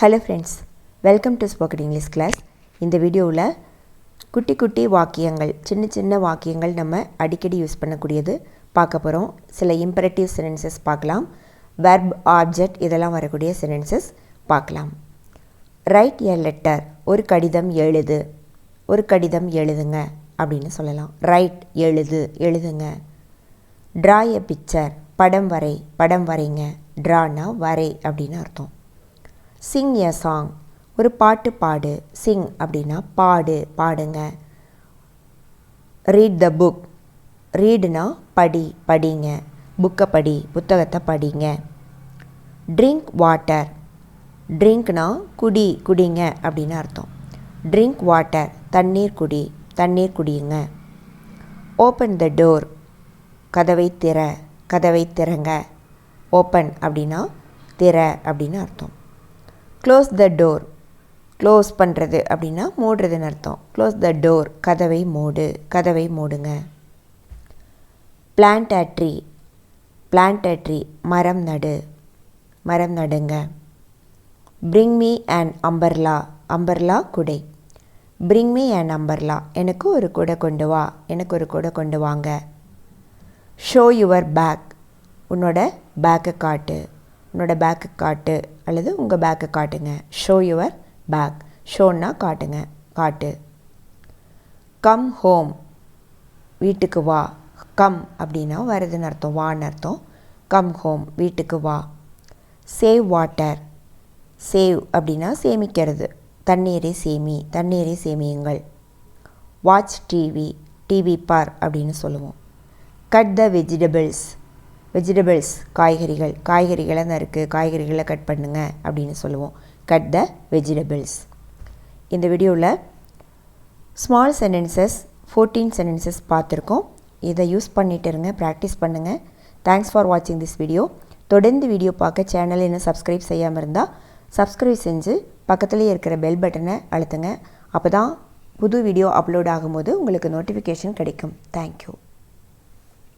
Hello friends, welcome to Spoken English class. இந்த வீடியோவில் குட்டி குட்டி வாக்கியங்கள் சின்ன வாக்கியங்கள் நம்ம அடிக்கடி யூஸ் பண்ணக்கூடியது பார்க்க போகிறோம். சில imperative sentences பார்க்கலாம், verb, object இதெல்லாம் வரக்கூடிய sentences பார்க்கலாம். Write a letter, ஒரு கடிதம் எழுது, ஒரு கடிதம் எழுதுங்க அப்படின்னு சொல்லலாம். Write எழுதுங்க. Draw a picture, படம் வரைங்க. Drawனா வரை அப்படின்னு அர்த்தம். Sing a song, ஒரு பாட்டு பாடு. Sing அப்படின்னா பாடுங்க. Read the book, readனா படிங்க. புக்கை புத்தகத்தை படிங்க. Drink water, drinkனா குடிங்க அப்படின்னு அர்த்தம். Drink water, தண்ணீர் குடியுங்க. Open the door, கதவை திறங்க. Open அப்படின்னா திற அப்படின்னு அர்த்தம். Close the door, க்ளோஸ் பண்ணுறது அப்படின்னா மூடுறதுன்னு அர்த்தம். Close the door, கதவை மூடுங்க. Plant a tree, மரம் நடுங்க. Bring me an umbrella, குடை. Bring me an umbrella, எனக்கு ஒரு குடை கொண்டு வாங்க. Show your bag, உன்னோட பேக்கை காட்டு அல்லது உங்கள் பேக்கை காட்டுங்க. ஷோ யுவர் பேக், ஷோன்னா காட்டு. கம் ஹோம், வீட்டுக்கு வா. கம் அப்படின்னா வருதுன்னு அர்த்தம், வான்னு அர்த்தம். கம் ஹோம், வீட்டுக்கு வா. சேவ் வாட்டர், சேவ் அப்படின்னா சேமிக்கிறது. தண்ணீரை சேமியுங்கள். வாட்ச் டிவி பார் அப்படின்னு சொல்லுவோம். கட் த வெஜிடபிள்ஸ் காய்கறிகளை நறுக்கு, காய்கறிகளை கட் பண்ணுங்க அப்படின்னு சொல்லுவோம். Cut the vegetables. இந்த வீடியோவில் ஸ்மால் சென்டென்சஸ் 14 சென்டென்சஸ் பார்த்துருக்கோம். இதை யூஸ் பண்ணிட்டு இருங்க, ப்ராக்டிஸ் பண்ணுங்கள். தேங்க்ஸ் ஃபார் வாட்சிங் திஸ் வீடியோ. தொடர்ந்து வீடியோ பார்க்க சேனல் இன்னும் சப்ஸ்கிரைப் செய்யாமல் இருந்தால் சப்ஸ்கிரைப் செஞ்சு பக்கத்துலேயே இருக்கிற பெல் பட்டனை அழுத்துங்க. அப்போ தான் புது வீடியோ அப்லோட் ஆகும்போது உங்களுக்கு நோட்டிஃபிகேஷன் கிடைக்கும். தேங்க்யூ.